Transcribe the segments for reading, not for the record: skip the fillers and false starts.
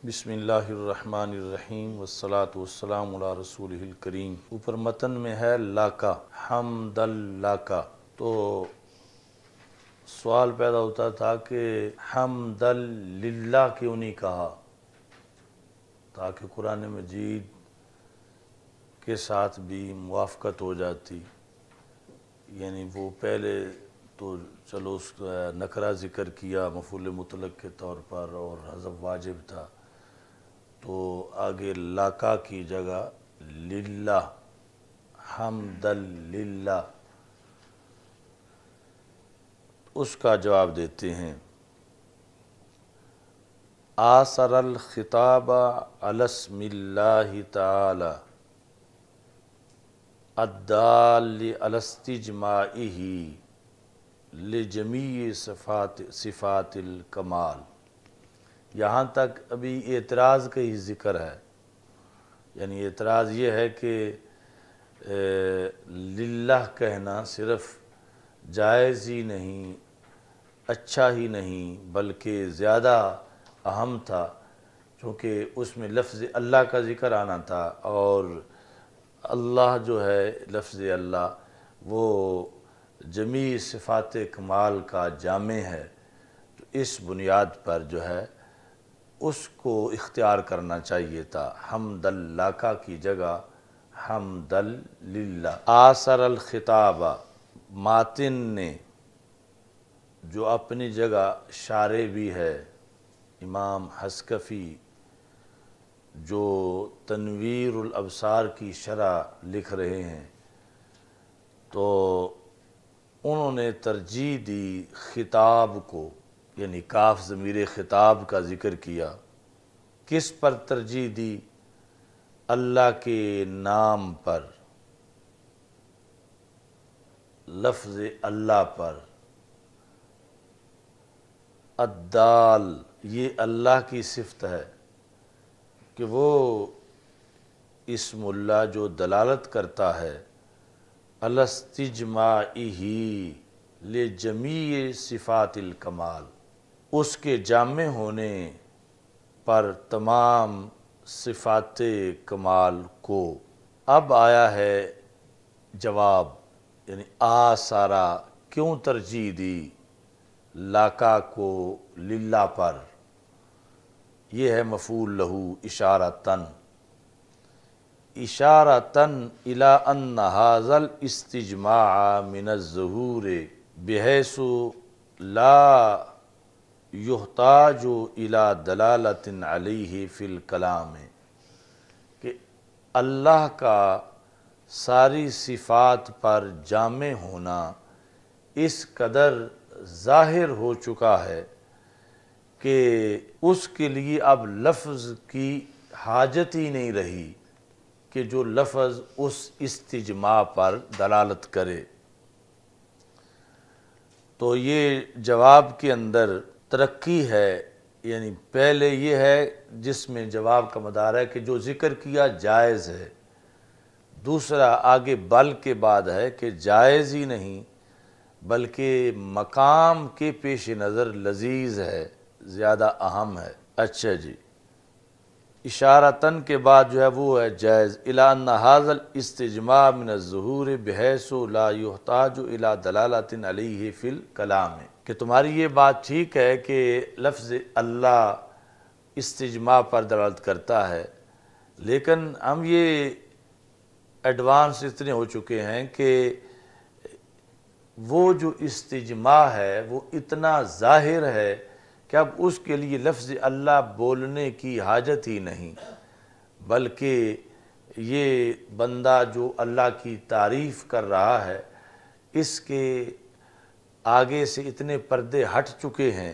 بسم اللہ الرحمن الرحیم والصلاة والسلام علی رسولہ الکریم۔ اوپر متن میں ہے لاکا، حمد اللاکا۔ تو سوال پیدا ہوتا تھا کہ حمد للہ کیوں نہیں کہا، تاکہ قرآن مجید کے ساتھ بھی موافقت ہو جاتی۔ یعنی وہ پہلے تو چلو اس کا نکرہ ذکر کیا مفعول مطلق کے طور پر اور حذف واجب تھا، تو آگے لاکا کی جگہ للہ، حمد للہ، اس کا جواب دیتے ہیں۔ آثر الخطاب علی اسم اللہ تعالی الدال علی استجماعہ لجمیع صفات الکمال۔ یہاں تک ابھی اعتراض کا ہی ذکر ہے، یعنی اعتراض یہ ہے کہ للہ کہنا صرف جائز ہی نہیں، اچھا ہی نہیں، بلکہ زیادہ اہم تھا، چونکہ اس میں لفظ اللہ کا ذکر آنا تھا، اور اللہ جو ہے لفظ اللہ وہ جمیع صفات کمال کا جامع ہے، تو اس بنیاد پر جو ہے اس کو اختیار کرنا چاہیے تھا، حمد اللاکا کی جگہ حمد للہ۔ آثر الخطاب، ماتن نے جو اپنی جگہ شارح بھی ہے، امام حسکفی جو تنویر الابصار کی شرح لکھ رہے ہیں، تو انہوں نے ترجیح دی خطاب کو، یعنی کاف ضمیر خطاب کا ذکر کیا۔ کس پر ترجیح دی؟ اللہ کے نام پر، لفظ اللہ پر۔ الدال، یہ اللہ کی صفت ہے کہ وہ اسم اللہ جو دلالت کرتا ہے علی استجماعہ لجمیع صفات الکمال، اس کے جامع ہونے پر تمام صفات کمال کو۔ اب آیا ہے جواب، یعنی آثارا، کیوں ترجیح دی لاکا کو للہ پر؟ یہ ہے مفعول لہو اشارتاً، اشارتاً الی ان ھذا الاستجماع من الظہور بحیث لا یحتاج الی دلالۃ علیہ فی الکلام، کہ اللہ کا ساری صفات پر جامع ہونا اس قدر ظاہر ہو چکا ہے کہ اس کے لیے اب لفظ کی حاجت ہی نہیں رہی کہ جو لفظ اس استجماع پر دلالت کرے۔ تو یہ جواب کے اندر ترقی ہے، یعنی پہلے یہ ہے جس میں جواب کا مدار ہے کہ جو ذکر کیا جائز ہے، دوسرا آگے بل کے بعد ہے کہ جائز ہی نہیں بلکہ مقام کے پیش نظر لذیذ ہے، زیادہ اہم ہے۔ اچھا جی، اشارتاً کے بعد جو ہے وہ ہے جائز، الی ان ھذا الاستجماع من الظہور بحیث لا یحتاج الی دلالۃ علیہ فی الکلام، کہ تمہاری یہ بات ٹھیک ہے کہ لفظ اللہ استجماع پر دلالت کرتا ہے، لیکن ہم یہ ایڈوانس اتنے ہو چکے ہیں کہ وہ جو استجماع ہے وہ اتنا ظاہر ہے کہ اب اس کے لیے لفظ اللہ بولنے کی حاجت ہی نہیں، بلکہ یہ بندہ جو اللہ کی تعریف کر رہا ہے اس کے آگے سے اتنے پردے ہٹ چکے ہیں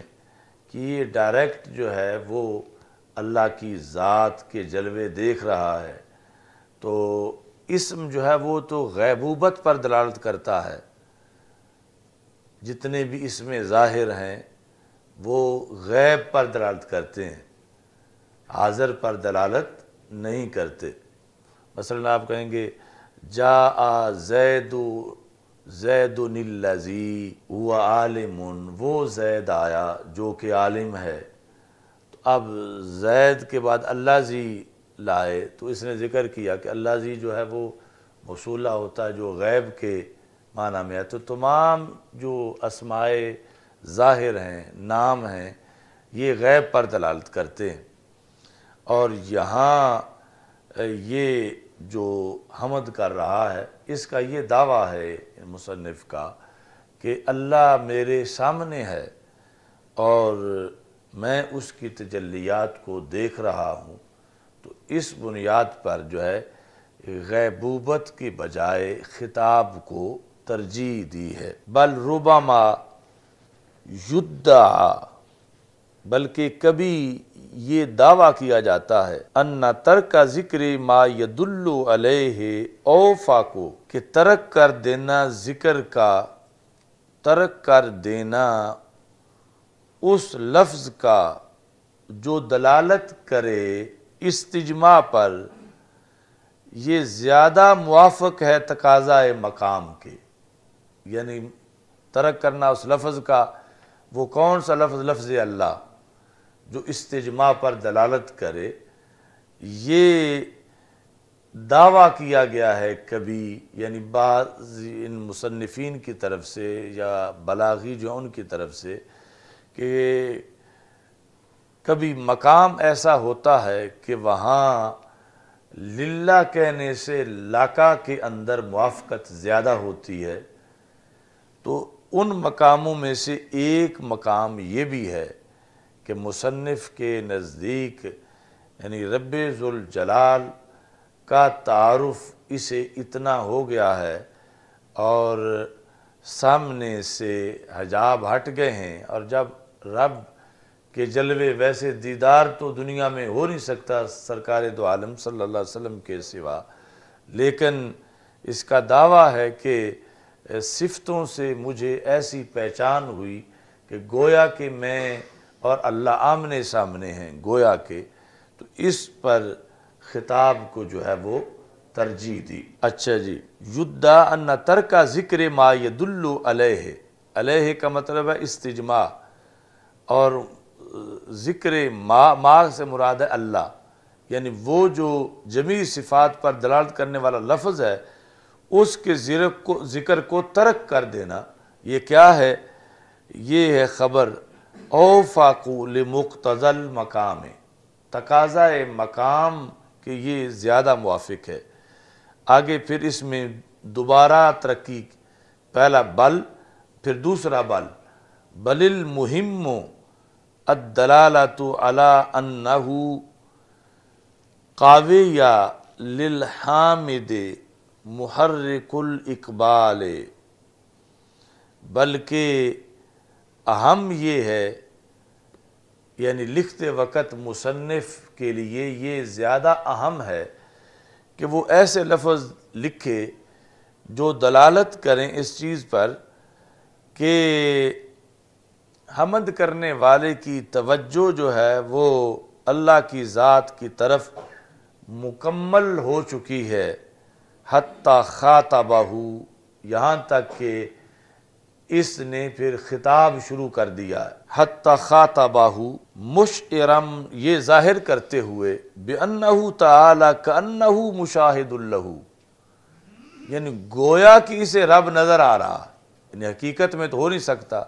کہ یہ ڈائریکٹ جو ہے وہ اللہ کی ذات کے جلوے دیکھ رہا ہے، تو اسم جو ہے وہ تو غیبوبت پر دلالت کرتا ہے، جتنے بھی اسم ظاہر ہیں وہ غیب پر دلالت کرتے ہیں، حاضر پر دلالت نہیں کرتے۔ مثلا آپ کہیں گے جاء زید الذی هو عالم، وہ زید آیا جو کہ عالم ہے، تو اب زید کے بعد اللہ زی لائے تو اس نے ذکر کیا کہ اللہ زی جو ہے وہ موصولہ ہوتا ہے جو غیب کے معنی میں ہے، تو تمام جو اسمائے ظاہر ہیں، نام ہیں، یہ غیب پر دلالت کرتے ہیں۔ اور یہاں یہ جو حمد کر رہا ہے اس کا یہ دعویٰ ہے مصنف کا کہ اللہ میرے سامنے ہے اور میں اس کی تجلیات کو دیکھ رہا ہوں، تو اس بنیاد پر جو ہے غیبوبت کی بجائے خطاب کو ترجیح دی ہے۔ بل ربما یدعا، بلکہ کبھی یہ دعویٰ کیا جاتا ہے ان ترک ذکر ما یدل علیہ اوفا کو، کہ ترک کر دینا ذکر کا، ترک کر دینا اس لفظ کا جو دلالت کرے استجماع پر، یہ زیادہ موافق ہے تقاضائے مقام کے۔ یعنی ترک کرنا اس لفظ کا، وہ کون سا لفظ؟ لفظ اللہ جو استجماع پر دلالت کرے، یہ دعویٰ کیا گیا ہے کبھی، یعنی بعض ان مصنفین کی طرف سے یا بلاغی جو ان کی طرف سے، کہ کبھی مقام ایسا ہوتا ہے کہ وہاں للہ کہنے سے لاکا کے اندر موافقت زیادہ ہوتی ہے، تو ان مقاموں میں سے ایک مقام یہ بھی ہے کہ مصنف کے نزدیک یعنی رب ذوالجلال کا تعارف اسے اتنا ہو گیا ہے اور سامنے سے حجاب ہٹ گئے ہیں، اور جب رب کے جلوے ویسے دیدار تو دنیا میں ہو نہیں سکتا سرکار دو عالم صلی اللہ علیہ وسلم کے سوا، لیکن اس کا دعویٰ ہے کہ صفتوں سے مجھے ایسی پہچان ہوئی کہ گویا کہ میں اور اللہ آمنے سامنے ہیں، گویا کہ، تو اس پر خطاب کو جو ہے وہ ترجیح دی۔ اچھا جی، یدعا ان ترک ذکر ما یدل علیہ، علیہ کا مطلب ہے استجماع، اور ذکر ما سے مراد ہے اللہ، یعنی وہ جو جمیع صفات پر دلالت کرنے والا لفظ ہے اس کے ذکر کو ترک کر دینا، یہ کیا ہے؟ یہ ہے خبر اوفاقو لمقتضی المقام، تقاضائے مقام کہ یہ زیادہ موافق ہے۔ آگے پھر اس میں دوبارہ ترقی، پہلا بل، پھر دوسرا بل، بل المہم الدلالۃ علی انہ قاویہ للحامد محرک الاقبال، بلکہ اہم یہ ہے، یعنی لکھتے وقت مصنف کے لیے یہ زیادہ اہم ہے کہ وہ ایسے لفظ لکھے جو دلالت کریں اس چیز پر کہ حمد کرنے والے کی توجہ جو ہے وہ اللہ کی ذات کی طرف مکمل ہو چکی ہے، حتی خاطبہ، یہاں تک کہ اس نے پھر خطاب شروع کر دیا ہے، حتی خاطبہ مشعرم، یہ ظاہر کرتے ہوئے بأنہ تعالی کأنہ مشاہد لہ، یعنی گویا کہ اسے رب نظر آ رہا ہے، یعنی حقیقت میں تو ہو نہیں سکتا،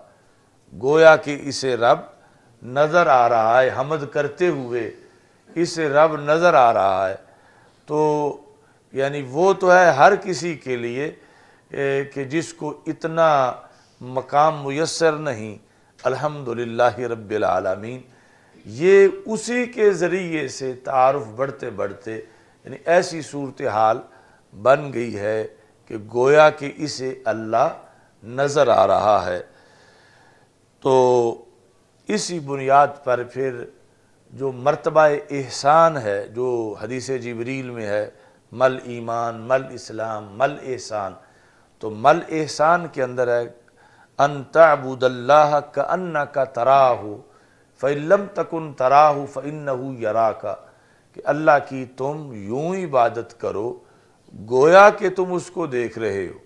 گویا کہ اسے رب نظر آ رہا ہے، حمد کرتے ہوئے اسے رب نظر آ رہا ہے، تو یعنی وہ تو ہے ہر کسی کے لیے کہ جس کو اتنا مقام میسر نہیں، الحمدللہ رب العالمین، یہ اسی کے ذریعے سے تعارف بڑھتے بڑھتے یعنی ایسی صورتحال بن گئی ہے کہ گویا کہ اسے اللہ نظر آ رہا ہے۔ تو اسی بنیاد پر پھر جو مرتبہ احسان ہے جو حدیث جبریل میں ہے، مل ایمان، مل اسلام، مل احسان، تو مل احسان کے اندر ہے ان تعبد اللہ کأنک تراہ فإن لم تکن تراہ فإنہ یراک، کہ اللہ کی تم یوں عبادت کرو گویا کہ تم اس کو دیکھ رہے ہو،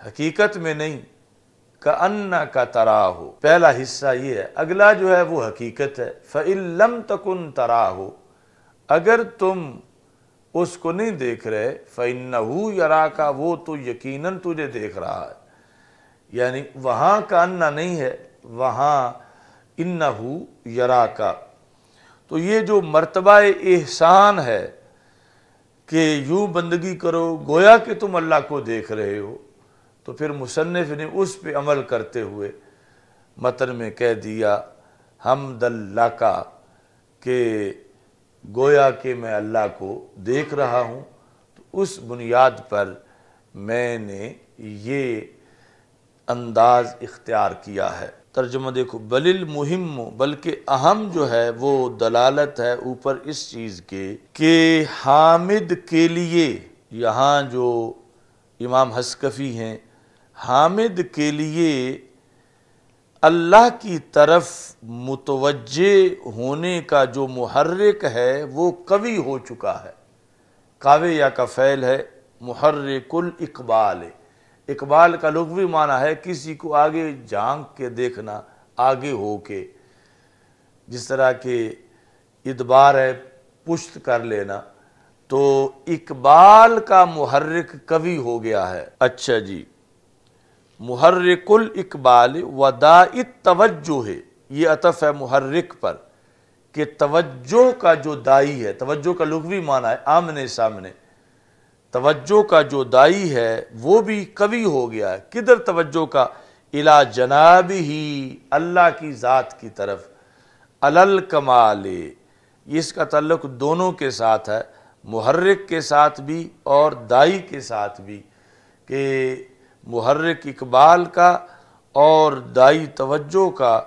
حقیقت میں نہیں، کأنک تراہ، پہلا حصہ یہ ہے، اگلا جو ہے وہ حقیقت ہے، فَإِن لَمْ تَكُن تَرَاهُ، اگر تم اس کو نہیں دیکھ رہے، فَإِنَّهُ يَرَاكَ، وہ تو یقیناً تجھے دیکھ رہا ہے، یعنی وہاں کأنہ نہیں ہے، وہاں انہو یراکا۔ تو یہ جو مرتبہ احسان ہے کہ یوں بندگی کرو گویا کہ تم اللہ کو دیکھ رہے ہو، تو پھر مصنف نے اس پہ عمل کرتے ہوئے متن میں کہہ دیا حمد اللہ کا، کہ گویا کہ میں اللہ کو دیکھ رہا ہوں، تو اس بنیاد پر میں نے یہ انداز اختیار کیا ہے۔ ترجمہ دیکھو، بل المہم، بلکہ اہم جو ہے وہ دلالت ہے اوپر اس چیز کے کہ حامد کے لیے، یہاں جو امام حسکفی ہیں، حامد کے لیے اللہ کی طرف متوجہ ہونے کا جو محرک ہے وہ قوی ہو چکا ہے۔ قاوے یا کا فعل ہے محرک الاقبال، اقبال کا لغوی معنی ہے کسی کو آگے جھانک کے دیکھنا، آگے ہو کے، جس طرح کہ ادبار ہے پشت کر لینا، تو اقبال کا محرک قوی ہو گیا ہے۔ اچھا جی، محرک الاقبال وداء التوجہ ہے، یہ عطف ہے محرک پر، کہ توجہ کا جو دائی ہے، توجہ کا لغوی معنی ہے آمنے سامنے، توجہ کا جو دائی ہے وہ بھی قوی ہو گیا ہے۔ کدھر توجہ کا؟ الی جناب ہی، اللہ کی ذات کی طرف، علی الکمال، اس کا تعلق دونوں کے ساتھ ہے، محرک کے ساتھ بھی اور دائی کے ساتھ بھی، کہ محرک اقبال کا اور دائی توجہ کا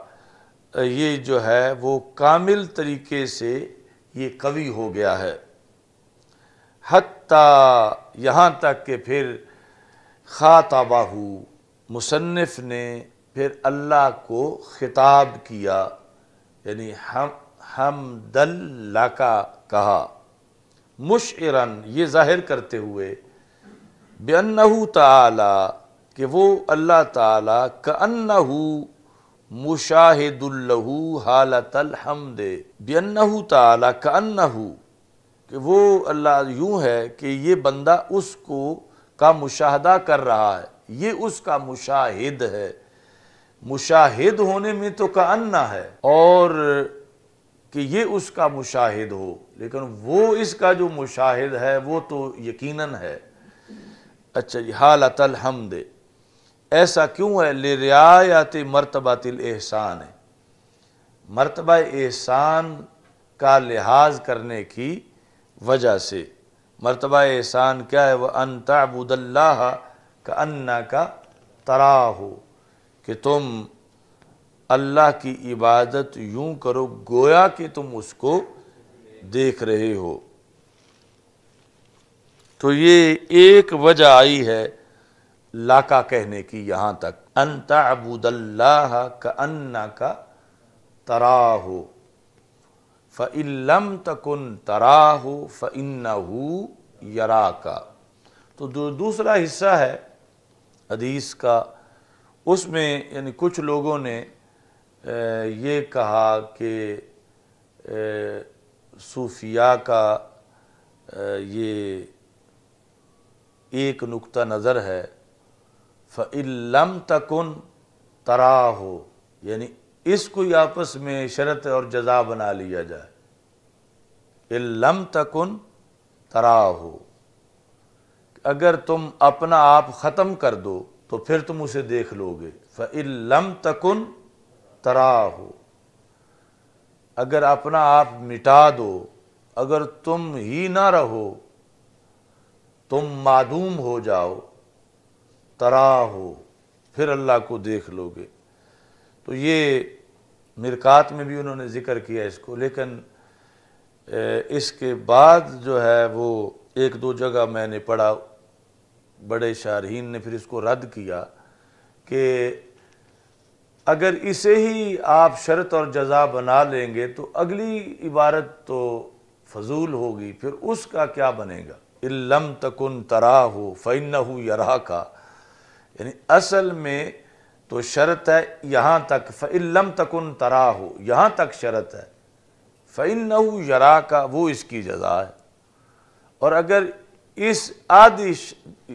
یہ جو ہے وہ کامل طریقے سے یہ قوی ہو گیا ہے، حتیٰ یہاں تک کہ پھر خاطبہ، مصنف نے پھر اللہ کو خطاب کیا، یعنی حمد اللہ کا کہا، مشعراً، یہ ظاہر کرتے ہوئے، بِأَنَّهُ تعالی، کہ وہ اللہ تعالی کأنہ مشاہد لہ حالت الحمد، بِأَنَّهُ تعالی کأنہ، کہ وہ اللہ یوں ہے کہ یہ بندہ اس کو کا مشاہدہ کر رہا ہے، یہ اس کا مشاہد ہے، مشاہد ہونے میں تو کأنہ ہے، اور کہ یہ اس کا مشاہد ہو، لیکن وہ اس کا جو مشاہد ہے وہ تو یقیناً ہے۔ اچھا جی، حالت الحمد، ایسا کیوں ہے؟ لرعایت مرتبۃ الاحسان، مرتبہ احسان کا لحاظ کرنے کی وجہ سے۔ مرتبہ احسان کیا ہے؟ وَأَن تَعْبُدَ اللَّهَ كَأَنَّكَ تَرَاهُ، کہ تم اللہ کی عبادت یوں کرو گویا کہ تم اس کو دیکھ رہے ہو۔ تو یہ ایک وجہ آئی ہے لاکا کہنے کی یہاں تک، ان تعبد اللہ کأنک تراہ فإن لم تکن تراہ فإنہ یراک۔ تو جو دوسرا حصہ ہے حدیث کا، اس میں یعنی کچھ لوگوں نے یہ کہا کہ صوفیاء کا یہ ایک نقطہ نظر ہے، فَإِن لَمْ تَكُنْ تَرَاهُ، یعنی اس کو آپس میں شرط اور جزا بنا لیا جائے، اِن لَمْ تَكُنْ تَرَاهُ، اگر تم اپنا آپ ختم کر دو تو پھر تم اسے دیکھ لو گے، فَإِن لَمْ تَكُنْ تَرَاهُ، اگر اپنا آپ مٹا دو، اگر تم ہی نہ رہو، تم معدوم ہو جاؤ، تراہو، پھر اللہ کو دیکھ لو گے۔ تو یہ مرکات میں بھی انہوں نے ذکر کیا اس کو، لیکن اس کے بعد جو ہے وہ ایک دو جگہ میں نے پڑھا، بڑے شارحین نے پھر اس کو رد کیا کہ اگر اسے ہی آپ شرط اور جزا بنا لیں گے تو اگلی عبارت تو فضول ہوگی، پھر اس کا کیا بنے گا؟ اِن لَمْ تَكُنْ تَرَاهُ فَإِنَّهُ يَرَاكَ، یعنی اصل میں تو شرط ہے یہاں تک، فَإِن لَمْ تَكُنْ تَرَاهُ، یہاں تک شرط ہے، فَإِنَّهُ يَرَاكَ، وہ اس کی جزا ہے۔ اور اگر اس آدھی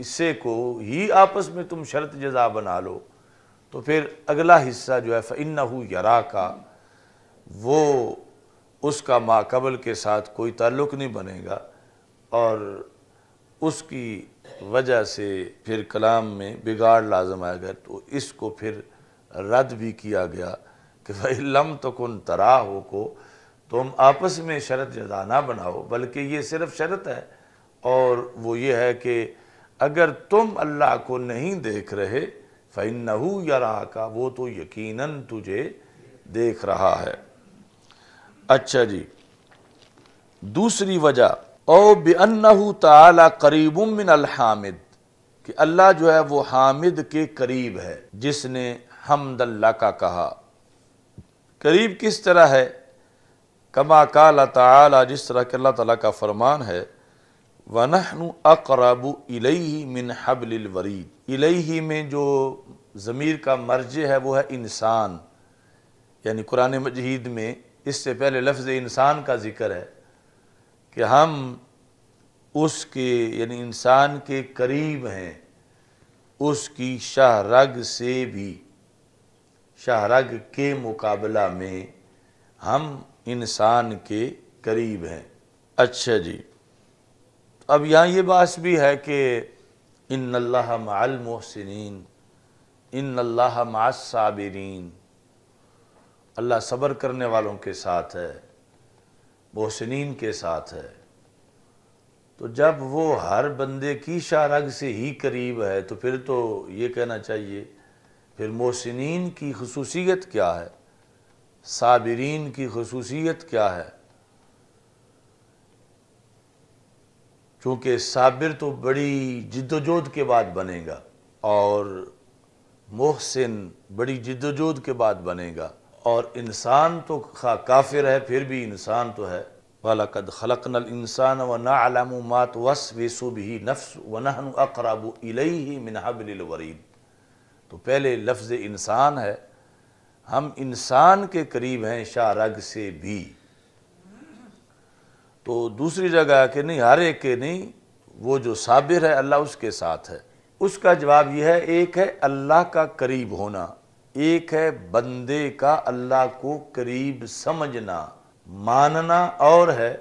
حصے کو ہی آپس میں تم شرط جزا بنا لو تو پھر اگلا حصہ جو ہے فَإِنَّهُ يَرَاكَ، وہ اس کا ما قبل کے ساتھ کوئی تعلق نہیں بنے گا، اور اس کی وجہ سے پھر کلام میں بگاڑ لازم آئے گا۔ تو اس کو پھر رد بھی کیا گیا کہ فَإِن لَمْ تَكُنْ تَرَاهُ کو تم آپس میں شرط جزا نہ بناؤ، بلکہ یہ صرف شرط ہے، اور وہ یہ ہے کہ اگر تم اللہ کو نہیں دیکھ رہے فَإِنَّهُ يَرَاكَ، وہ تو یقیناً تجھے دیکھ رہا ہے۔ اچھا جی، دوسری وجہ او بِأَنَّهُ تَعَالَى قَرِيبٌ مِّنَ الْحَامِدِ، کہ اللہ جو ہے وہ حامد کے قریب ہے، جس نے حمد اللہ کا کہا۔ قریب کس طرح ہے؟ کما قال تعالی، جس طرح کہ اللہ تعالیٰ کا فرمان ہے وَنَحْنُ أَقْرَبُ إِلَيْهِ مِنْ حَبْلِ الْوَرِيدِ، الیہ میں جو ضمیر کا مرجع ہے وہ ہے انسان، یعنی قرآن مجید میں اس سے پہلے لفظ انسان کا ذکر ہے کہ ہم اس کے یعنی انسان کے قریب ہیں، اس کی شاہ رگ سے بھی، شاہ رگ کے مقابلہ میں ہم انسان کے قریب ہیں۔ اچھا جی، اب یہاں یہ بات بھی ہے کہ ان اللہ مع المحسنین، ان اللہ مع الصابرین، اللہ صبر کرنے والوں کے ساتھ ہے، محسنین کے ساتھ ہے۔ تو جب وہ ہر بندے کی شاہ رگ سے ہی قریب ہے تو پھر تو یہ کہنا چاہیے پھر محسنین کی خصوصیت کیا ہے، صابرین کی خصوصیت کیا ہے؟ چونکہ صابر تو بڑی جد و جہد کے بعد بنے گا، اور محسن بڑی جد و جہد کے بعد بنے گا، اور انسان تو کافر ہے پھر بھی انسان تو ہے۔ وَلَقَدْ خَلَقْنَا الْإِنسَانَ وَنَعْلَمُ مَا تُوَسْوِسُ بِهِ نَفْسُهُ وَنَحْنُ أَقْرَبُ إِلَيْهِ مِنْ حَبْلِ الْوَرِيدِ، تو پہلے لفظ انسان ہے، ہم انسان کے قریب ہیں شاہ رگ سے بھی۔ تو دوسری جگہ کہ نہیں ہر ایک کے نہیں، وہ جو صابر ہے اللہ اس کے ساتھ ہے۔ اس کا جواب یہ ہے، ایک ہے اللہ کا قریب ہونا، ایک ہے بندے کا اللہ کو قریب سمجھنا، ماننا اور ہے،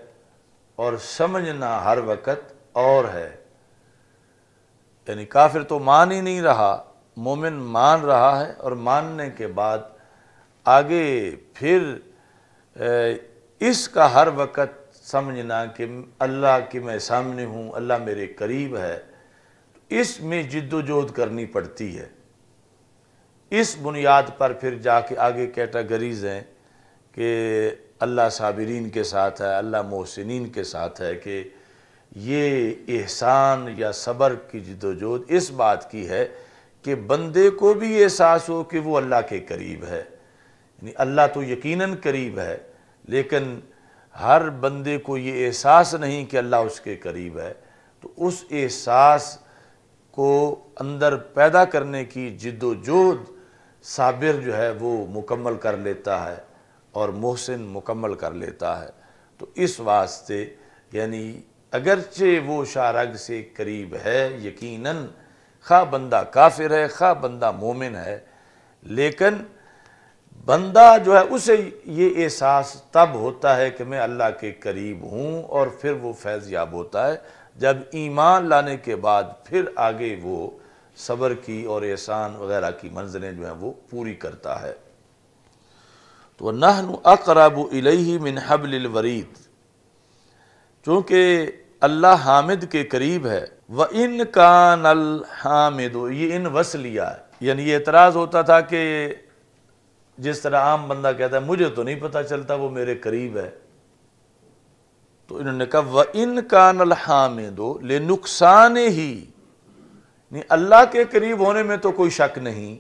اور سمجھنا ہر وقت اور ہے۔ یعنی کافر تو مان ہی نہیں رہا، مومن مان رہا ہے، اور ماننے کے بعد آگے پھر اس کا ہر وقت سمجھنا کہ اللہ کی میں سامنے ہوں، اللہ میرے قریب ہے، اس میں جد و جہد کرنی پڑتی ہے۔ اس بنیاد پر پھر جا کے آگے کیٹاگریز ہیں کہ اللہ صابرین کے ساتھ ہے، اللہ محسنین کے ساتھ ہے، کہ یہ احسان یا صبر کی جد و جہد اس بات کی ہے کہ بندے کو بھی احساس ہو کہ وہ اللہ کے قریب ہے، یعنی اللہ تو یقیناً قریب ہے، لیکن ہر بندے کو یہ احساس نہیں کہ اللہ اس کے قریب ہے، تو اس احساس کو اندر پیدا کرنے کی جد و جہد صابر جو ہے وہ مکمل کر لیتا ہے، اور محسن مکمل کر لیتا ہے۔ تو اس واسطے یعنی اگرچہ وہ شاہ رگ سے قریب ہے یقیناً، خواہ بندہ کافر ہے خواہ بندہ مومن ہے، لیکن بندہ جو ہے اسے یہ احساس تب ہوتا ہے کہ میں اللہ کے قریب ہوں، اور پھر وہ فیض یاب ہوتا ہے جب ایمان لانے کے بعد پھر آگے وہ صبر کی اور احسان وغیرہ کی منزلیں جو ہیں وہ پوری کرتا ہے۔ تو نَحْنُ أَقْرَبُ إِلَيْهِ مِنْ حَبْلِ الْوَرِيدِ، چونکہ اللہ حامد کے قریب ہے۔ وَإِنْ كَانَ الْحَامِدُ، یہ ان وصلیہ ہے، یعنی یہ اعتراض ہوتا تھا کہ جس طرح عام بندہ کہتا ہے مجھے تو نہیں پتہ چلتا وہ میرے قریب ہے، تو انہوں نے کہا وَإِنْ كَانَ الْحَامِدُ لِنُقْصَانِهِ، اللہ کے قریب ہونے میں تو کوئی شک نہیں،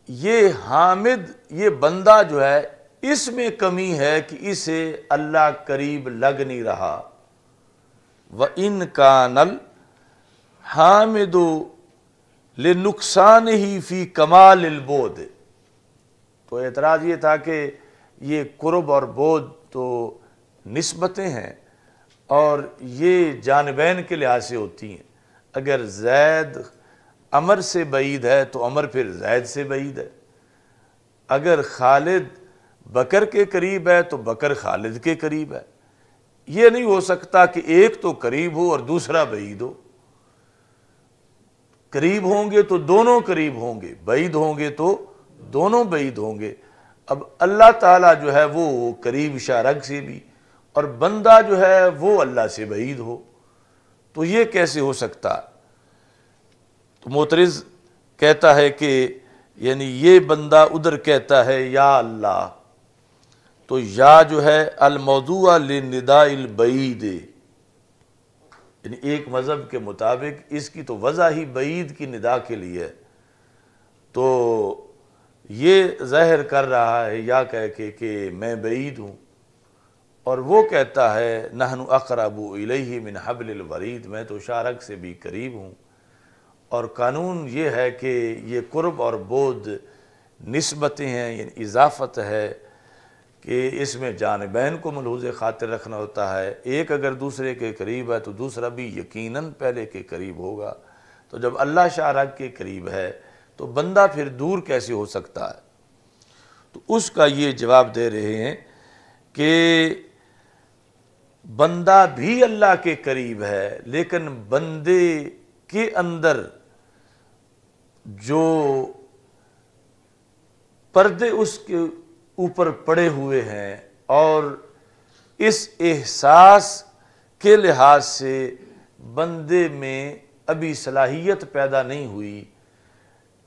یہ حامد یہ بندہ جو ہے اس میں کمی ہے کہ اسے اللہ قریب لگ نہیں رہا۔ وَإِنْ كَانَ الْحَامِدُ لنقصانہ فی کمال البعد۔ تو اعتراض یہ تھا کہ یہ قرب اور بعد تو نسبتیں ہیں اور یہ جانبین کے لحاظ سے ہوتی ہیں۔ اگر زید عمر سے بعید ہے تو عمر پھر زید سے بعید ہے، اگر خالد بکر کے قریب ہے تو بکر خالد کے قریب ہے۔ یہ نہیں ہو سکتا کہ ایک تو قریب ہو اور دوسرا بعید ہو۔ قریب ہوں گے تو دونوں قریب ہوں گے، بعید ہوں گے تو دونوں بعید ہوں گے۔ اب اللہ تعالیٰ جو ہے وہ قریب شارک سے بھی، اور بندہ جو ہے وہ اللہ سے بعید ہو، تو یہ کیسے ہو سکتا؟ تو معترض کہتا ہے کہ یعنی یہ بندہ ادھر کہتا ہے یا اللہ، تو یا جو ہے الموضوع لنداء البعید، یعنی ایک مذہب کے مطابق اس کی تو وضع ہی بعید کی ندا کے لیے ہے، تو یہ ظاہر کر رہا ہے یا کہہ کے کہ میں بعید ہوں، اور وہ کہتا ہے نحن اقرب الیہ من حبل الورید، میں تو شارک سے بھی قریب ہوں۔ اور قانون یہ ہے کہ یہ قرب اور بعد نسبتیں ہیں، یعنی اضافت ہے کہ اس میں جانبین کو ملحوظ خاطر رکھنا ہوتا ہے۔ ایک اگر دوسرے کے قریب ہے تو دوسرا بھی یقیناً پہلے کے قریب ہوگا۔ تو جب اللہ شارک کے قریب ہے تو بندہ پھر دور کیسے ہو سکتا ہے؟ تو اس کا یہ جواب دے رہے ہیں کہ بندہ بھی اللہ کے قریب ہے، لیکن بندے کے اندر جو پردے اس کے اوپر پڑے ہوئے ہیں اور اس احساس کے لحاظ سے بندے میں ابھی صلاحیت پیدا نہیں ہوئی۔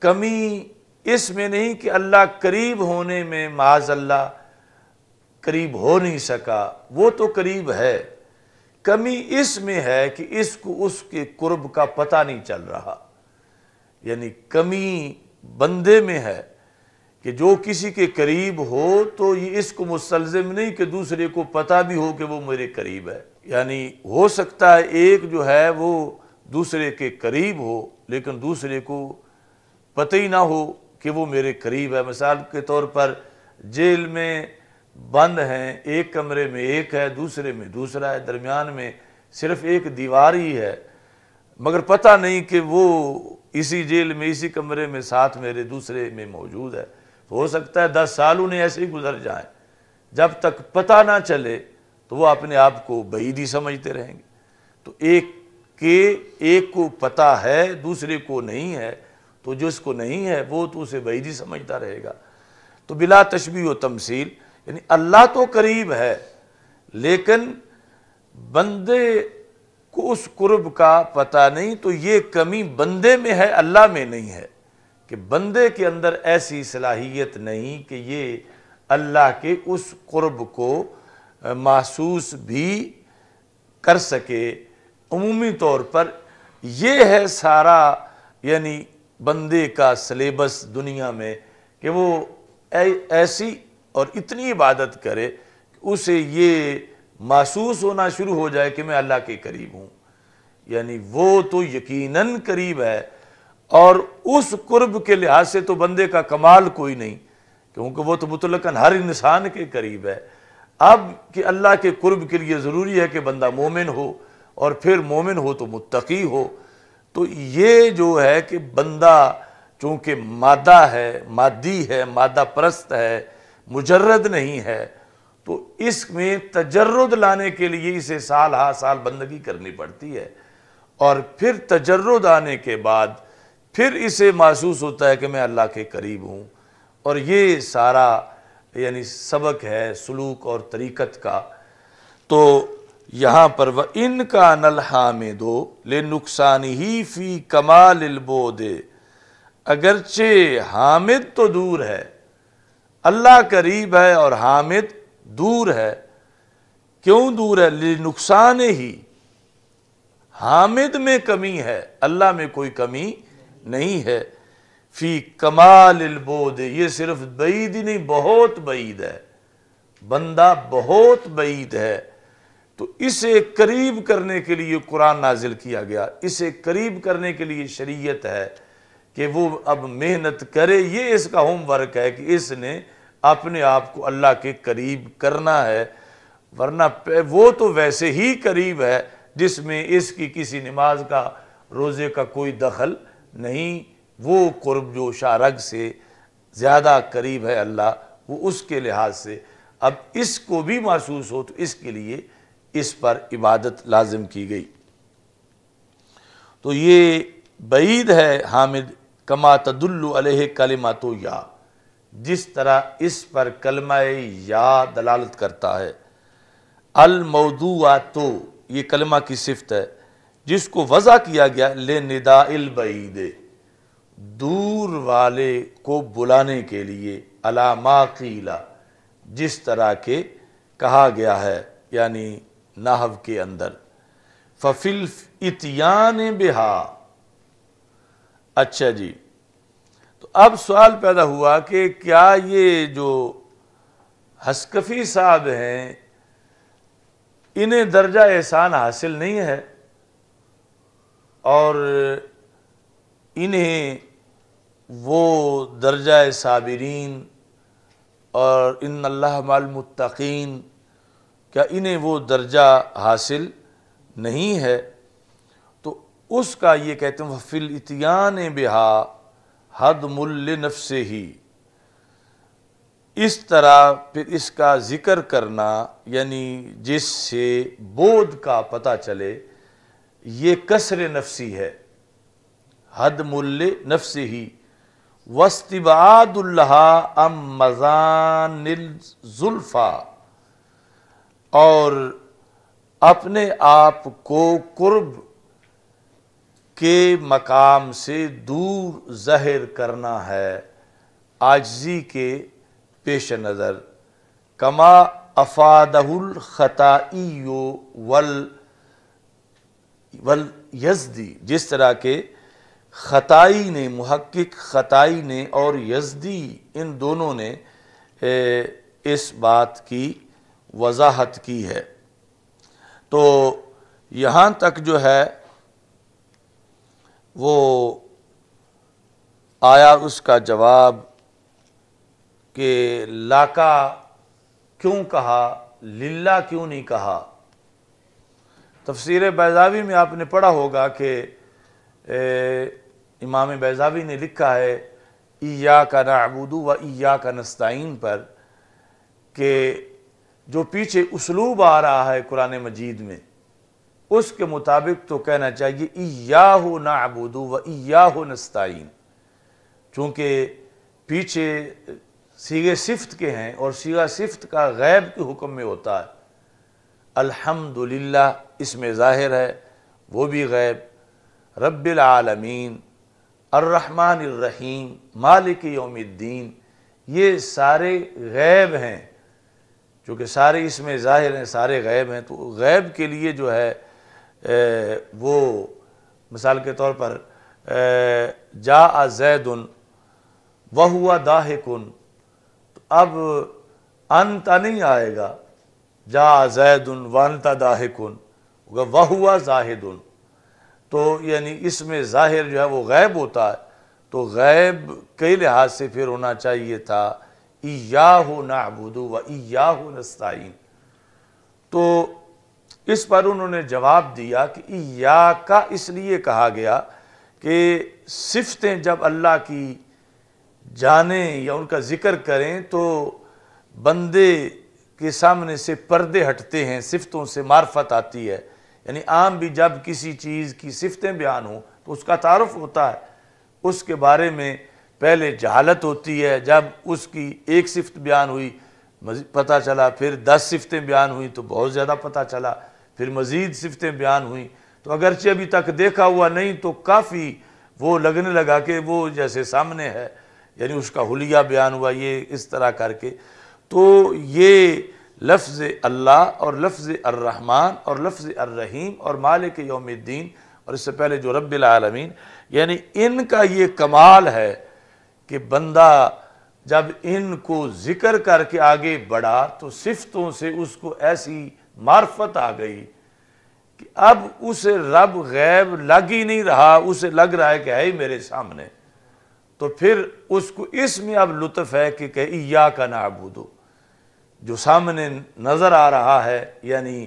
کمی اس میں نہیں کہ اللہ قریب ہونے میں معاذ اللہ قریب ہو نہیں سکا، وہ تو قریب ہے، کمی اس میں ہے کہ اس کو اس کے قرب کا پتہ نہیں چل رہا۔ یعنی کمی بندے میں ہے کہ جو کسی کے قریب ہو تو یہ اس کو مستلزم نہیں کہ دوسرے کو پتہ بھی ہو کہ وہ میرے قریب ہے۔ یعنی ہو سکتا ہے ایک جو ہے وہ دوسرے کے قریب ہو لیکن دوسرے کو پتہ ہی نہ ہو کہ وہ میرے قریب ہے۔ مثال کے طور پر جیل میں بند ہیں، ایک کمرے میں ایک ہے، دوسرے میں دوسرا ہے، درمیان میں صرف ایک دیوار ہی ہے، مگر پتہ نہیں کہ وہ اسی جیل میں اسی کمرے میں ساتھ میرے دوسرے میں موجود ہے۔ ہو سکتا ہے 10 سال انہیں ایسے ہی گزر جائیں، جب تک پتہ نہ چلے تو وہ اپنے آپ کو بعید ہی سمجھتے رہیں گے۔ تو ایک کو پتہ ہے دوسرے کو نہیں ہے، تو جس کو نہیں ہے وہ تو اسے بعید ہی سمجھتا رہے گا۔ تو بلا تشبیہ و تمثیل، یعنی اللہ تو قریب ہے لیکن بندے کو اس قرب کا پتہ نہیں، تو یہ کمی بندے میں ہے، اللہ میں نہیں ہے، کہ بندے کے اندر ایسی صلاحیت نہیں کہ یہ اللہ کے اس قرب کو محسوس بھی کر سکے۔ عمومی طور پر یہ ہے سارا یعنی بندے کا سلیبس دنیا میں کہ وہ ایسی اور اتنی عبادت کرے کہ اسے یہ محسوس ہونا شروع ہو جائے کہ میں اللہ کے قریب ہوں۔ یعنی وہ تو یقیناً قریب ہے، اور اس قرب کے لحاظ سے تو بندے کا کمال کوئی نہیں، کیونکہ وہ تو مطلقاً ہر انسان کے قریب ہے۔ اب کہ اللہ کے قرب کے لیے ضروری ہے کہ بندہ مومن ہو، اور پھر مومن ہو تو متقی ہو۔ تو یہ جو ہے کہ بندہ چونکہ مادہ ہے، مادی ہے، مادہ پرست ہے، مجرد نہیں ہے، تو اس میں تجرد لانے کے لیے اسے سال ہا سال بندگی کرنی پڑتی ہے، اور پھر تجرد آنے کے بعد پھر اسے محسوس ہوتا ہے کہ میں اللہ کے قریب ہوں۔ اور یہ سارا یعنی سبق ہے سلوک اور طریقت کا۔ تو یہاں پر وَإِنْ كَانَ الْحَامِدُ لِنُقْصَانِهِ فِي كَمَالِ الْبُعْدِ، اگرچہ حامد تو دور ہے، اللہ قریب ہے اور حامد دور ہے۔ کیوں دور ہے؟ لِنُقْصَانِهِ، حامد میں کمی ہے، اللہ میں کوئی کمی نہیں ہے۔ فی کمال البعد، یہ صرف بعید ہی نہیں، بہت بعید ہے، بندہ بہت بعید ہے۔ تو اسے قریب کرنے کے لیے قرآن نازل کیا گیا، اسے قریب کرنے کے لیے شریعت ہے کہ وہ اب محنت کرے، یہ اس کا ہوم ورک ہے کہ اس نے اپنے آپ کو اللہ کے قریب کرنا ہے، ورنہ وہ تو ویسے ہی قریب ہے جس میں اس کی کسی نماز کا روزے کا کوئی دخل نہیں، وہ قرب جو شارگ سے زیادہ قریب ہے اللہ، وہ اس کے لحاظ سے اب اس کو بھی محسوس ہو تو اس کے لیے اس پر عبادت لازم کی گئی۔ تو یہ بعید ہے حامد کما تدل علیہ کلمۃ یا، جس طرح اس پر کلمہ یا دلالت کرتا ہے۔ الموضوعات، یہ کلمہ کی صفت ہے جس کو وضع کیا گیا لنداء البعید، دور والے کو بلانے کے لیے، علی ما قیل، جس طرح کے کہا گیا ہے، یعنی نحو کے اندر۔ ففی الاتیان بہا، اچھا جی، تو اب سوال پیدا ہوا کہ کیا یہ جو حسکفی صاحب ہیں انہیں درجہ احسان حاصل نہیں ہے، اور انہیں وہ درجہ صابرین اور ان اللہ مع المتقین، کیا انہیں وہ درجہ حاصل نہیں ہے؟ تو اس کا یہ کہتے ہیں فی الاتیان بہا ہدم لنفسہ، اس طرح پھر اس کا ذکر کرنا، یعنی جس سے بود کا پتہ چلے یہ کسر نفسی ہے، ہدم لنفسہ، واستبعاد اللہ عن مظان الزلفیٰ، اور اپنے آپ کو قرب کے مقام سے دور ظاہر کرنا ہے عاجزی کے پیش نظر، کما افادہ الخطائی والیزدی، جس طرح کے خطائی نے، محقق خطائی نے اور یزدی، ان دونوں نے اس بات کی وضاحت کی ہے۔ تو یہاں تک جو ہے وہ آیا اس کا جواب کہ لاکا کیوں کہا، للہ کیوں نہیں کہا۔ تفسیر بیضاوی میں آپ نے پڑھا ہوگا کہ امام بیضاوی نے لکھا ہے ایاک نعبد و ایاک نستعین پر، کہ جو پیچھے اسلوب آ رہا ہے قرآن مجید میں اس کے مطابق تو کہنا چاہیے ایاہ نعبد و ایاہ نستعین، چونکہ پیچھے صیغے صفت کے ہیں اور صیغہ صفت کا غیب کے حکم میں ہوتا ہے۔ الحمدللہ اس میں ظاہر ہے، وہ بھی غیب، رب العالمین، الرحمن الرحیم، مالک یوم الدین، یہ سارے غیب ہیں، چونکہ سارے اس میں ظاہر ہیں، سارے غیب ہیں، تو غیب کے لیے جو ہے وہ مثال کے طور پر جاء زید وہو ضاحک، تو اب انت نہیں آئے گا، جاء زید وانت ضاحک، وہو زاہد، تو یعنی اس میں ظاہر جو ہے وہ غیب ہوتا ہے، تو غیب کئی لحاظ سے پھر ہونا چاہیے تھا ایاہ نعبد و ایاہ نستعین۔ تو اس پر انہوں نے جواب دیا کہ ایاک اس لیے کہا گیا کہ صفتیں جب اللہ کی جانیں یا ان کا ذکر کریں تو بندے کے سامنے سے پردے ہٹتے ہیں، صفتوں سے معرفت آتی ہے، یعنی عام بھی جب کسی چیز کی صفتیں بیان ہوں تو اس کا تعارف ہوتا ہے، اس کے بارے میں پہلے جہالت ہوتی ہے، جب اس کی ایک صفت بیان ہوئی پتہ چلا، پھر 10 صفتیں بیان ہوئیں تو بہت زیادہ پتہ چلا، پھر مزید صفتیں بیان ہوئیں تو اگرچہ ابھی تک دیکھا ہوا نہیں تو کافی وہ لگنے لگا کہ وہ جیسے سامنے ہے، یعنی اس کا حلیہ بیان ہوا، یہ اس طرح کر کے۔ تو یہ لفظ اللہ اور لفظ الرحمن اور لفظ الرحیم اور مالک یوم الدین اور اس سے پہلے جو رب العالمین، یعنی ان کا یہ کمال ہے کہ بندہ جب ان کو ذکر کر کے آگے بڑھا تو صفتوں سے اس کو ایسی معرفت آ گئی کہ اب اسے رب غیب لگ ہی نہیں رہا، اسے لگ رہا ہے کہ ہے ہی میرے سامنے، تو پھر اس کو اس میں اب لطف ہے کہ ایاک نعبد، جو سامنے نظر آ رہا ہے، یعنی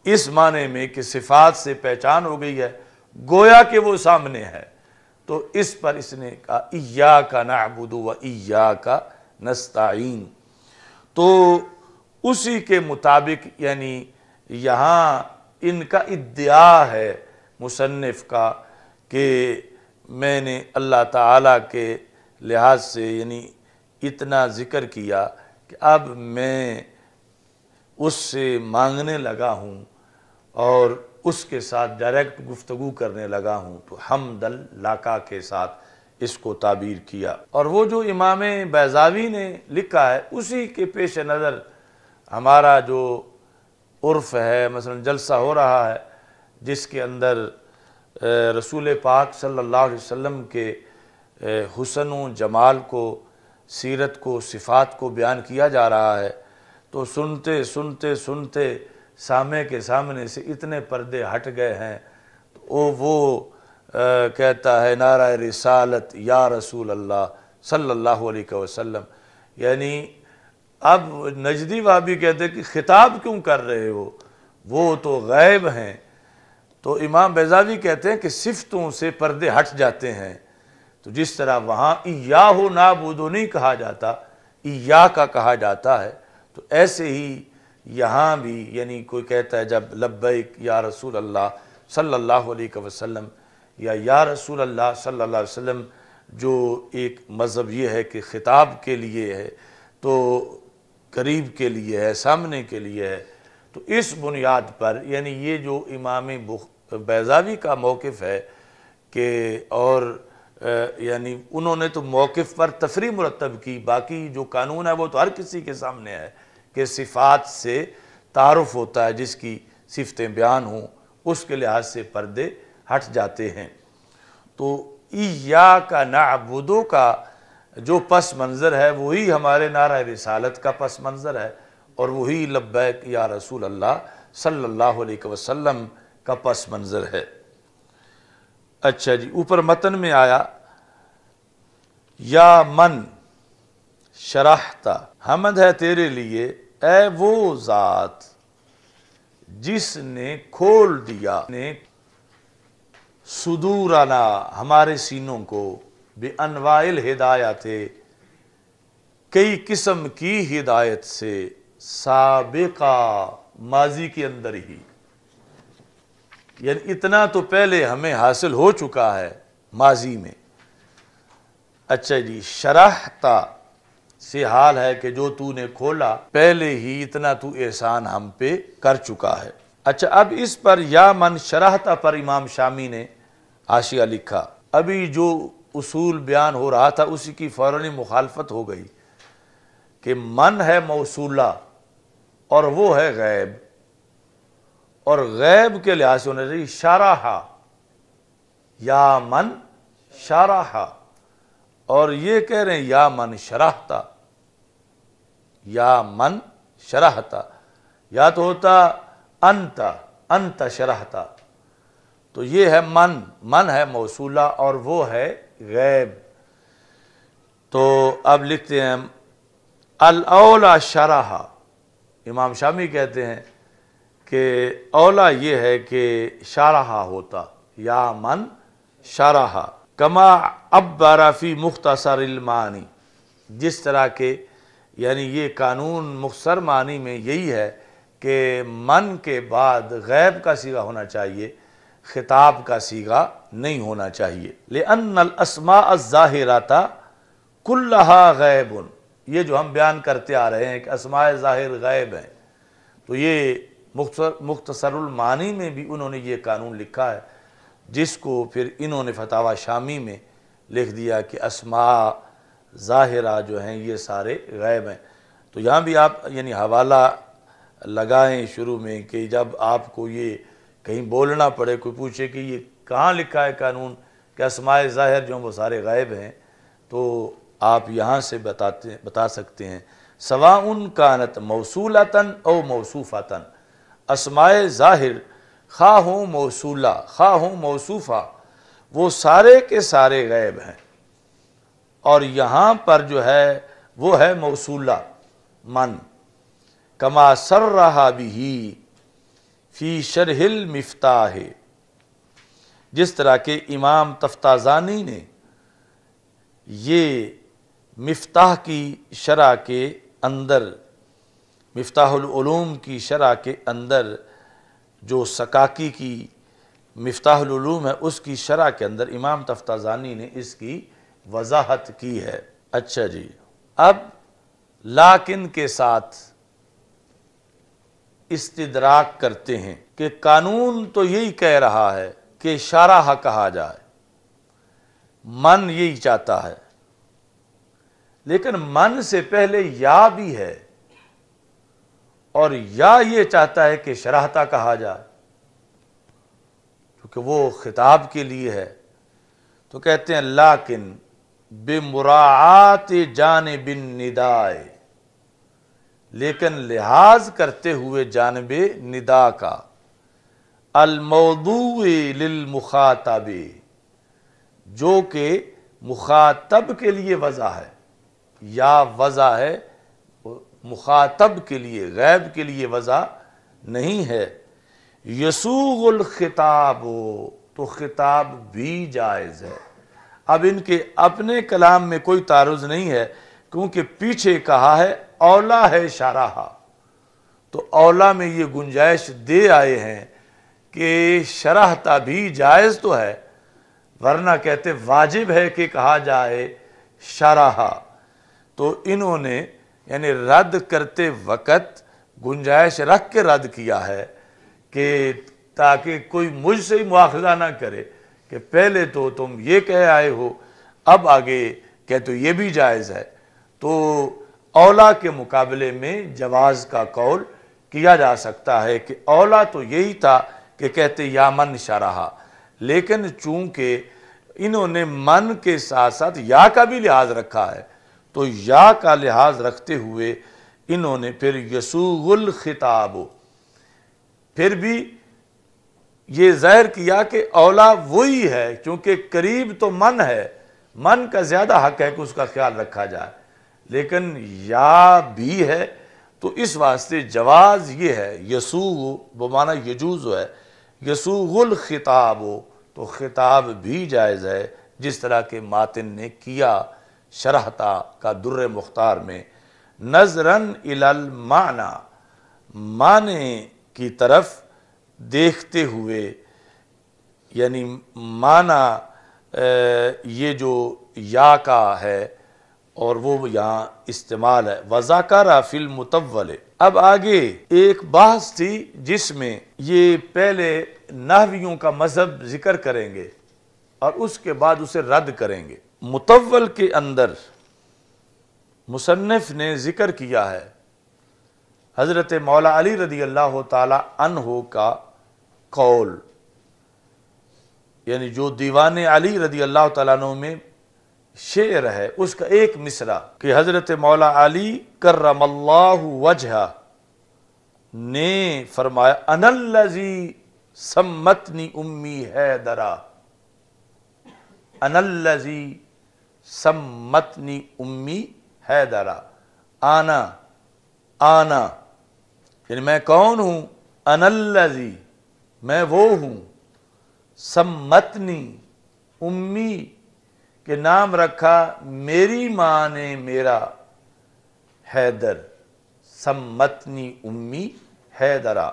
اس معنی میں کہ صفات سے پہچان ہو گئی ہے، گویا کہ وہ سامنے ہے، تو اس پر اس نے کہا ایاک نعبد و ایاک نستعین۔ تو اسی کے مطابق یعنی یہاں ان کا ادعا ہے مصنف کا کہ میں نے اللہ تعالیٰ کے لحاظ سے یعنی اتنا ذکر کیا کہ اب میں اس سے مانگنے لگا ہوں اور اس کے ساتھ ڈائریکٹ گفتگو کرنے لگا ہوں، تو حمد اللہ کے ساتھ اس کو تعبیر کیا۔ اور وہ جو امام بیضاوی نے لکھا ہے اسی کے پیش نظر ہمارا جو عرف ہے، مثلا جلسہ ہو رہا ہے جس کے اندر رسول پاک صلی اللہ علیہ وسلم کے حسن و جمال کو، سیرت کو، صفات کو بیان کیا جا رہا ہے، تو سنتے سنتے سنتے سامع کے سامنے سے اتنے پردے ہٹ گئے ہیں، تو وہ کہتا ہے نعرہ رسالت یا رسول اللہ صلی اللہ علیہ وسلم، یعنی اب نجدی وہابی کہتے ہیں کہ خطاب کیوں کر رہے ہو، وہ تو غیب ہیں، تو امام بیضاوی کہتے ہیں کہ صفتوں سے پردے ہٹ جاتے ہیں، تو جس طرح وہاں ایاہ نعبد نہیں کہا جاتا، ایاک کہا جاتا ہے، تو ایسے ہی یہاں بھی یعنی کوئی کہتا ہے جب لبیک یا رسول اللہ صلی اللہ علیہ وسلم یا رسول اللہ صلی اللہ علیہ وسلم، جو ایک مذہب یہ ہے کہ خطاب کے لیے ہے، تو قریب کے لیے ہے، سامنے کے لیے ہے، تو اس بنیاد پر یعنی یہ جو امام بیضاوی کا موقف ہے کہ اور یعنی انہوں نے تو موقف پر تفریح مرتب کی، باقی جو قانون ہے وہ تو ہر کسی کے سامنے ہے کہ صفات سے تعارف ہوتا ہے، جس کی صفتیں بیان ہوں اس کے لحاظ سے پردے ہٹ جاتے ہیں۔ تو ایاک نعبد کا جو پس منظر ہے وہی ہمارے نعرہ رسالت کا پس منظر ہے، اور وہی لبیک یا رسول اللہ صلی اللہ علیہ وسلم کا پس منظر ہے۔ اچھا جی، اوپر متن میں آیا یا من شرحتا، حمد ہے تیرے لیے اے وہ ذات جس نے کھول دیا نے صدورنا ہمارے سینوں کو، بانواع الہدایات کئی قسم کی ہدایت سے، سابقہ ماضی کے اندر ہی، یعنی اتنا تو پہلے ہمیں حاصل ہو چکا ہے ماضی میں۔ اچھا جی، شرحتا سے حال ہے کہ جو تو نے کھولا پہلے ہی اتنا تو احسان ہم پہ کر چکا ہے۔ اچھا، اب اس پر یا من شرحتا پر امام شامی نے حاشیہ لکھا، ابھی جو اصول بیان ہو رہا تھا اسی کی فوراً مخالفت ہو گئی کہ من ہے موصولہ اور وہ ہے غیب، اور غیب کے لحاظ سے ہونا چاہیے شرح، یا من شرح، اور یہ کہہ رہے ہیں یا من شرحتا، یا من شرحتا، یا تو ہوتا انت شرحتا، تو یہ ہے من ہے موصولہ اور وہ ہے غیب۔ تو اب لکھتے ہیں الاولا شرح، امام شامی کہتے ہیں کہ اولا یہ ہے کہ شرح ہوتا، یا من شرح، کما عبر فی مختصر المعانی، جس طرح کے یعنی یہ قانون مختصر معنی میں یہی ہے کہ من کے بعد غیب کا صیغہ ہونا چاہیے، خطاب کا صیغہ نہیں ہونا چاہیے۔ لأن الاسماء الظاہرات کلھا غیب، یہ جو ہم بیان کرتے آ رہے ہیں کہ اسماء ظاہر غیب ہیں، تو یہ مختصر المعانی میں بھی انہوں نے یہ قانون لکھا ہے، جس کو پھر انہوں نے فتاوی شامی میں لکھ دیا کہ اسماء ظاہرہ جو ہیں یہ سارے غیب ہیں۔ تو یہاں بھی آپ یعنی حوالہ لگائیں شروع میں کہ جب آپ کو یہ کہیں بولنا پڑے، کوئی پوچھے کہ یہ کہاں لکھا ہے قانون کہ اسماء ظاہر جو ہیں وہ سارے غیب ہیں، تو آپ یہاں سے بتا سکتے ہیں سواء کانت موصولتاً او موصوفاتاً، اسماء ظاہر خواہ ہوں موصولہ خواہ ہوں موصوفہ، وہ سارے کے سارے غیب ہیں۔ اور یہاں پر جو ہے وہ ہے موصولہ من، کما صرح بہ فی شرح المفتاح، جس طرح کہ امام تفتازانی نے یہ مفتاح کی شرح کے اندر، مفتاح العلوم کی شرح کے اندر جو سکاکی کی مفتاح العلوم ہے اس کی شرح کے اندر امام تفتازانی نے اس کی وضاحت کی ہے۔ اچھا جی، اب لیکن کے ساتھ استدراک کرتے ہیں کہ قانون تو یہی کہہ رہا ہے کہ شرح کہا جائے، من یہی چاہتا ہے، لیکن من سے پہلے یا بھی ہے اور یا یہ چاہتا ہے کہ شرحتا کہا جائے، کیونکہ وہ خطاب کے لیے ہے۔ تو کہتے ہیں لیکن بمراعات جانب النداء، لیکن لحاظ کرتے ہوئے جانب ندا کا، الموضوع للمخاطب، جو کہ مخاطب کے لیے وضع ہے، یا وضع ہے مخاطب کے لیے، غیب کے لیے وضع نہیں ہے۔ یسوغ الخطاب، تو خطاب بھی جائز ہے۔ اب ان کے اپنے کلام میں کوئی تعارض نہیں ہے، کیونکہ پیچھے کہا ہے اولا ہے شرح، تو اولا میں یہ گنجائش دے آئے ہیں کہ شرحتا بھی جائز تو ہے، ورنہ کہتے واجب ہے کہ کہا جائے شرح۔ تو انہوں نے یعنی رد کرتے وقت گنجائش رکھ کے رد کیا ہے کہ تاکہ کوئی مجھ سے ہی مواخذہ نہ کرے کہ پہلے تو تم یہ کہہ آئے ہو، اب آگے کہ تو یہ بھی جائز ہے۔ تو اولا کے مقابلے میں جواز کا قول کیا جا سکتا ہے کہ اولا تو یہی تھا کہ کہتے یا من شرح، لیکن چونکہ انہوں نے من کے ساتھ ساتھ یا کا بھی لحاظ رکھا ہے، تو یا کا لحاظ رکھتے ہوئے انہوں نے پھر یسوغ الخطاب، پھر بھی یہ ظاہر کیا کہ اولا وہی ہے، کیونکہ قریب تو من ہے، من کا زیادہ حق ہے کہ اس کا خیال رکھا جائے، لیکن یا بھی ہے، تو اس واسطے جواز یہ ہے، یسوغ بمعنی یجوز ہے، یسوغ الخطاب، تو خطاب بھی جائز ہے، جس طرح کہ ماتن نے کیا شرحتا کا در مختار میں، نظراً الی المعنی، معنی کی طرف دیکھتے ہوئے، یعنی معنی یہ جو یا کا ہے اور وہ یہاں استعمال ہے، وَذَكَرَ فِي الْمُطَوَّلِ۔ اب آگے ایک بحث تھی جس میں یہ پہلے نحویوں کا مذہب ذکر کریں گے اور اس کے بعد اسے رد کریں گے۔ مطول کے اندر مصنف نے ذکر کیا ہے حضرت مولا علی رضی اللہ تعالی عنہ کا قول، یعنی جو دیوان علی رضی اللہ تعالیٰ عنہ میں شعر ہے اس کا ایک مصرع کہ حضرت مولا علی کرم اللہ وجہہ نے فرمایا انا الذی سمتنی امی حیدرا، انا الذی سمتنی امی حیدرا، آنا یعنی میں کون ہوں، انا الذی میں وہ ہوں، سمتنی امی کہ نام رکھا میری ماں نے میرا، حیدر، سمتنی امی حیدرا۔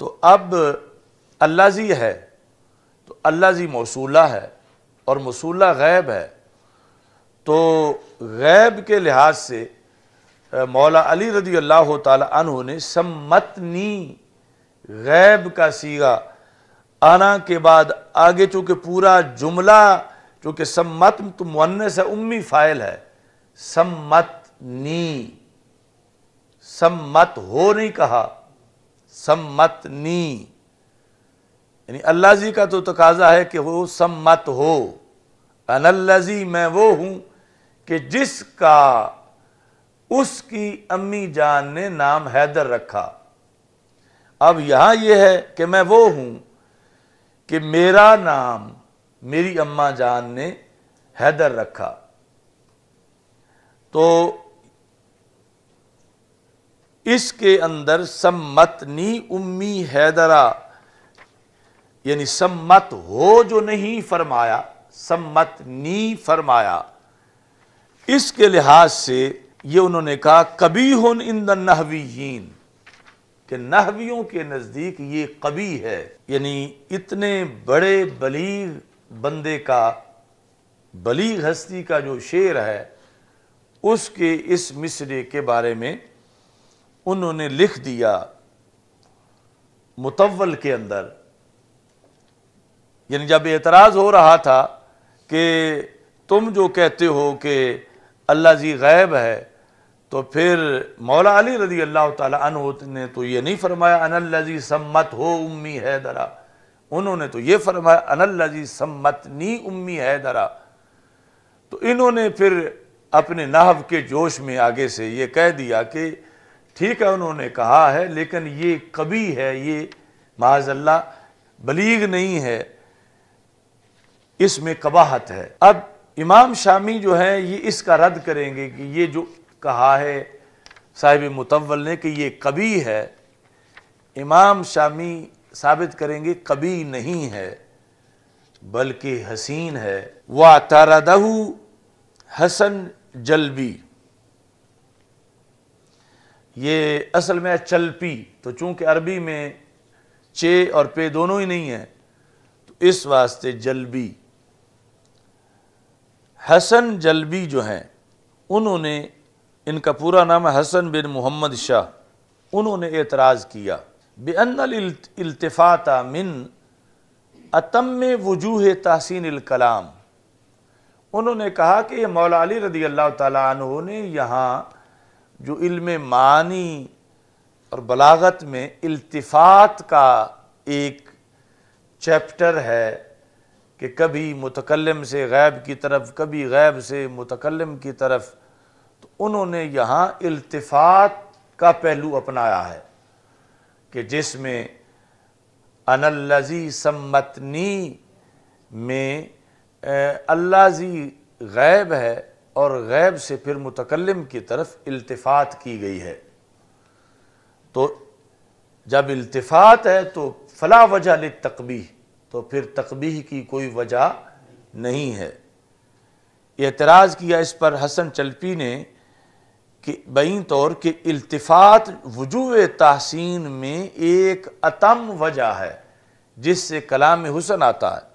تو اب الذی ہے تو الذی موصولہ ہے اور موصولہ غیب ہے، تو غیب کے لحاظ سے مولا علی رضی اللہ تعالی عنہ نے سمتنی غیب کا صیغہ آنا کے بعد آگے چونکہ پورا جملہ چونکہ سمت تو مؤنث ہے، امی فاعل ہے، سمتنی، سمت ہو نہیں کہا، سمتنی یعنی الذی کا تو تقاضا ہے کہ وہ سمت ہو، انا الذی میں وہ ہوں کہ جس کا اس کی امی جان نے نام حیدر رکھا۔ اب یہاں یہ ہے کہ میں وہ ہوں کہ میرا نام میری اماں جان نے حیدر رکھا، تو اس کے اندر سمتنی امی حیدرہ، یعنی سمت ہو جو نہیں فرمایا، سمتنی فرمایا، اس کے لحاظ سے یہ انہوں نے کہا قبیح عند النحویین، کہ نحویوں کے نزدیک یہ قبیح ہے، یعنی اتنے بڑے بلیغ بندے کا، بلیغ ہستی کا جو شعر ہے، اس کے اس مصرے کے بارے میں انہوں نے لکھ دیا مطول کے اندر، یعنی جب اعتراض ہو رہا تھا کہ تم جو کہتے ہو کہ اللہ ذی غیب ہے، تو پھر مولا علی رضی اللہ تعالی عنہ نے تو یہ نہیں فرمایا انا الذی سمت ہو امی حیدرہ، انہوں نے تو یہ فرمایا انا الذی سمتنی امی حیدرہ۔ تو انہوں نے پھر اپنے نحو کے جوش میں آگے سے یہ کہہ دیا کہ ٹھیک ہے انہوں نے کہا ہے، لیکن یہ قبیح ہے، یہ معاذ اللہ بلیغ نہیں ہے، اس میں قباحت ہے۔ اب امام شامی جو ہیں یہ اس کا رد کریں گے کہ یہ جو کہا ہے صاحب مطول نے کہ یہ قبیح ہے، امام شامی ثابت کریں گے قبیح نہیں ہے بلکہ حسین ہے۔ وَاعْتَرَضَهُ حسن جلبی، یہ اصل میں چلپی، تو چونکہ عربی میں چے اور پے دونوں ہی نہیں ہیں تو اس واسطے جلبی، حسن جلبی جو ہیں انہوں نے، ان کا پورا نام ہے حسن بن محمد شاہ، انہوں نے اعتراض کیا بِأَنَّ الْإِلْتِفَاتَ مِنْ أَتَمِّ وُجُوهِ تحسین الکلام، انہوں نے کہا کہ یہ مولا علی رضی اللہ تعالیٰ عنہ نے یہاں جو علم معانی اور بلاغت میں التفات کا ایک چیپٹر ہے کہ کبھی متکلم سے غیب کی طرف، کبھی غیب سے متکلم کی طرف، تو انہوں نے یہاں التفات کا پہلو اپنایا ہے کہ جس میں انا الذی سمتنی میں اللہ ذی غیب ہے اور غیب سے پھر متکلم کی طرف التفات کی گئی ہے۔ تو جب التفات ہے تو فلا وجہ للتقبیح، تو پھر تقبیح کی کوئی وجہ نہیں ہے۔ اعتراض کیا اس پر حسن چلپی نے کہ بین طور کہ التفات وجوہ تحسین میں ایک اتم وجہ ہے جس سے کلام حسن آتا ہے،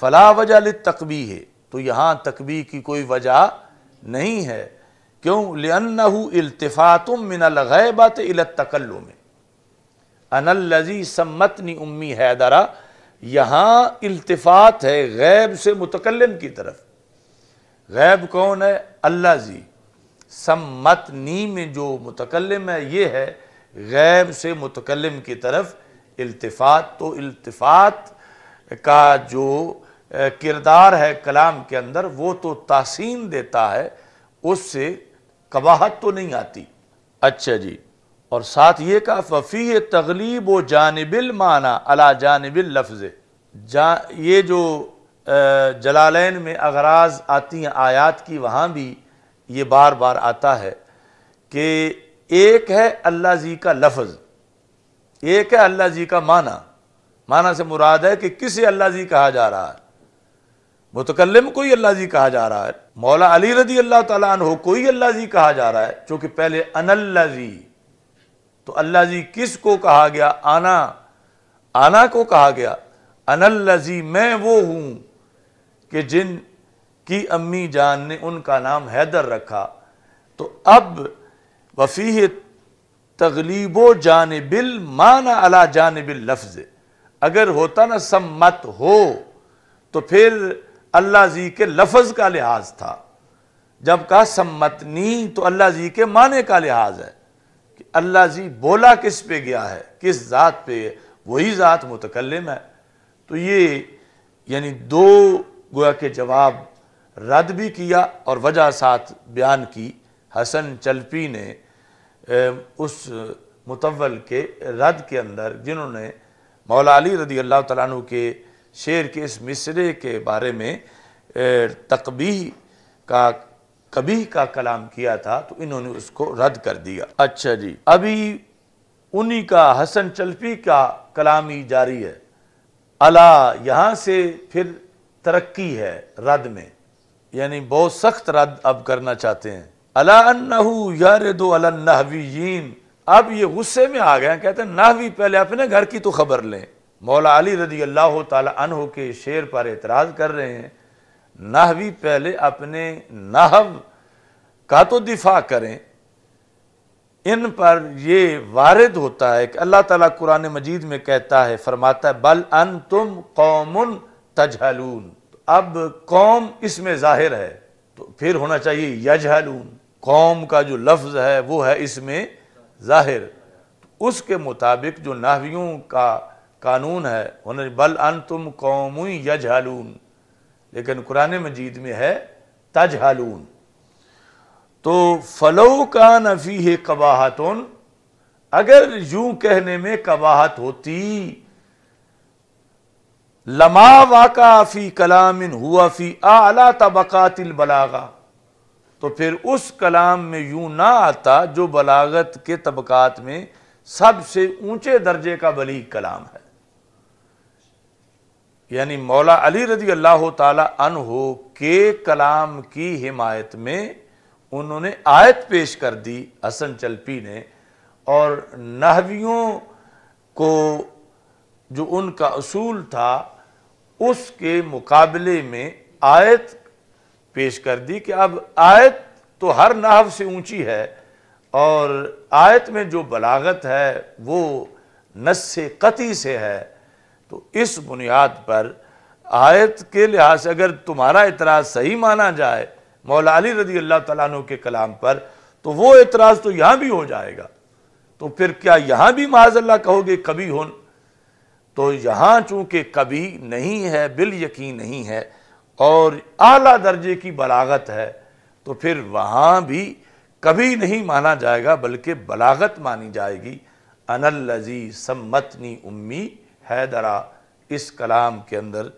فلا وجہ للتقبیح ہے، تو یہاں تقبیح کی کوئی وجہ نہیں ہے۔ کیوں؟ لِأَنَّهُ التفات من الغیبت الى التکلم، انا الذی سمتنی امی حیدرہ، یہاں التفات ہے غیب سے متکلم کی طرف۔ غیب کون ہے؟ اللہ ذی، سمتنی میں جو متکلم ہے یہ ہے غیب سے متکلم کی طرف التفات۔ تو التفات کا جو کردار ہے کلام کے اندر وہ تو تحسین دیتا ہے، اس سے قباحت تو نہیں آتی۔ اچھا جی، اور ساتھ یہ کہا فَفِيهِ تَغْلِيبُ جَانِبِ الْمَعْنَى عَلَى جَانِبِ اللَّفْظِ، یہ جو جلالین میں اغراض آتی ہیں آیات کی، وہاں بھی یہ بار بار آتا ہے کہ ایک ہے اللہ ذی کا لفظ، ایک ہے اللہ ذی کا معنی۔ معنی سے مراد ہے کہ کسے اللہ ذی کہا جا رہا ہے، متکلم کوئی اللہ ذی کہا جا رہا ہے، مولا علی رضی اللہ تعالیٰ عنہ کوئی اللہ ذی کہا جا رہا ہے، چونکہ پہلے انا الذی، تو اللہ ذی کس کو کہا گیا؟ آنا کو کہا گیا، انا الذی میں وہ ہوں کہ جن کی امی جان نے ان کا نام حیدر رکھا۔ تو اب وفیہ تغلیب جانب المعنی علی جانب اللفظ، اگر ہوتا نا سمت ہو تو پھر اللہ ذی کے لفظ کا لحاظ تھا، جب کہا سمتنی تو اللہ ذی کے معنی کا لحاظ ہے کہ اللہ ذی بولا کس پہ گیا ہے، کس ذات پہ، وہی ذات متکلم ہے۔ تو یہ یعنی دو گویا کے جواب رد بھی کیا اور وجہ ساتھ بیان کی حسن چلپی نے اس مطول کے رد کے اندر، جنہوں نے مولا علی رضی اللہ تعالیٰ عنہ کے شعر کے اس مصرے کے بارے میں تقبیح کا قبیح کا کلام کیا تھا تو انہوں نے اس کو رد کر دیا۔ اچھا جی، ابھی انہی کا حسن چلپی کا کلام ہی جاری ہے۔ الا، یہاں سے پھر ترقی ہے رد میں، یعنی بہت سخت رد اب کرنا چاہتے ہیں۔ الا انہو یارد علی النحویین، اب یہ غصے میں آ گئے، کہتے ہیں نحوی پہلے اپنے گھر کی تو خبر لیں۔ مولا علی رضی اللہ تعالی عنہ کے شعر پر اعتراض کر رہے ہیں، نحوی پہلے اپنے نحو کا تو دفاع کریں۔ ان پر یہ وارد ہوتا ہے کہ اللہ تعالیٰ قرآن مجید میں کہتا ہے، فرماتا ہے بل انتم قوم تجہلون، اب قوم اس میں ظاہر ہے تو پھر ہونا چاہیے یجہلون، قوم کا جو لفظ ہے وہ ہے اس میں ظاہر، اس کے مطابق جو نحویوں کا قانون ہے ہونا بل انتم قوم یجہلون، لیکن قرآن مجید میں ہے تجہلون۔ تو فلو کان فیہ قباحۃ، اگر یوں کہنے میں قباحت ہوتی، لما واقع فی کلام ہوا فی اعلی طبقات البلاغہ، تو پھر اس کلام میں یوں نہ آتا جو بلاغت کے طبقات میں سب سے اونچے درجے کا بلیغ کلام ہے۔ یعنی مولا علی رضی اللہ تعالی عنہ کے کلام کی حمایت میں انہوں نے آیت پیش کر دی حسن چلپی نے، اور نحویوں کو جو ان کا اصول تھا اس کے مقابلے میں آیت پیش کر دی کہ اب آیت تو ہر نحو سے اونچی ہے، اور آیت میں جو بلاغت ہے وہ نص قطعی سے ہے، تو اس بنیاد پر آیت کے لحاظ سے اگر تمہارا اعتراض صحیح مانا جائے مولا علی رضی اللہ تعالیٰ عنہ کے کلام پر، تو وہ اعتراض تو یہاں بھی ہو جائے گا، تو پھر کیا یہاں بھی معاذ اللہ کہو گے کبھی ہن؟ تو یہاں چونکہ کبھی نہیں ہے، بالیقین نہیں ہے، اور اعلیٰ درجے کی بلاغت ہے، تو پھر وہاں بھی کبھی نہیں مانا جائے گا بلکہ بلاغت مانی جائے گی۔ انا الذی سمتنی امی حیدرا، اس کلام کے اندر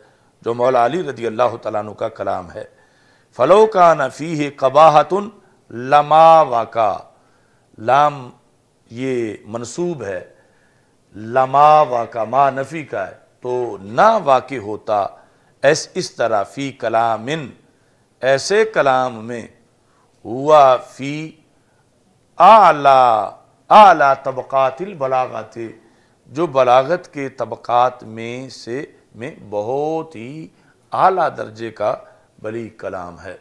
جو مولا علی رضی اللہ تعالیٰ عنہ کا کلام ہے۔ فلو کان فیہ قباحۃ لما واقع، لام یہ منصوب ہے، لما واقع ما نفی کا ہے، تو نہ واقع ہوتا اس طرح فی کلام، ایسے کلام میں ہوا فی اعلی طبقات البلاغت، جو بلاغت کے طبقات میں بہت ہی اعلیٰ درجے کا بلیغ کلام ہے۔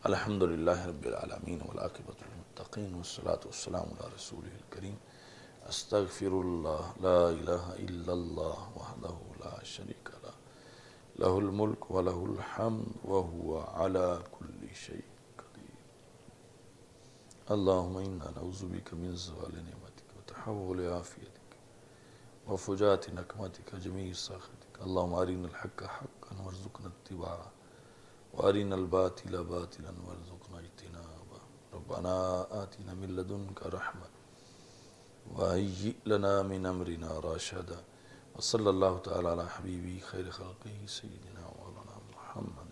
الحمدللہ رب العالمین والعاقبۃ للمتقین والصلاة والسلام علی رسولہ الکریم۔ استغفر اللہ، لا الہ الا اللہ وحدہ لا شریک لہ، لہ الملک ولہ الحمد وہو علی کل شیء قدیر۔ اللہم انا نعوذ بک من زوال نعمتک وتحول عافیتک وفجاءت نقمتک جمیع سخطک۔ اللہم ارنا الحق حقا وارزقنا اتباعہ وارنا الباطل باطلا وارزقنا اجتنابہ۔ ربنا آتنا من لدنک رحمہ وہیئ لنا من امرنا راشدا۔ وصلی اللہ تعالی علی حبیبی خیر خلقہ سیدنا مولانا محمد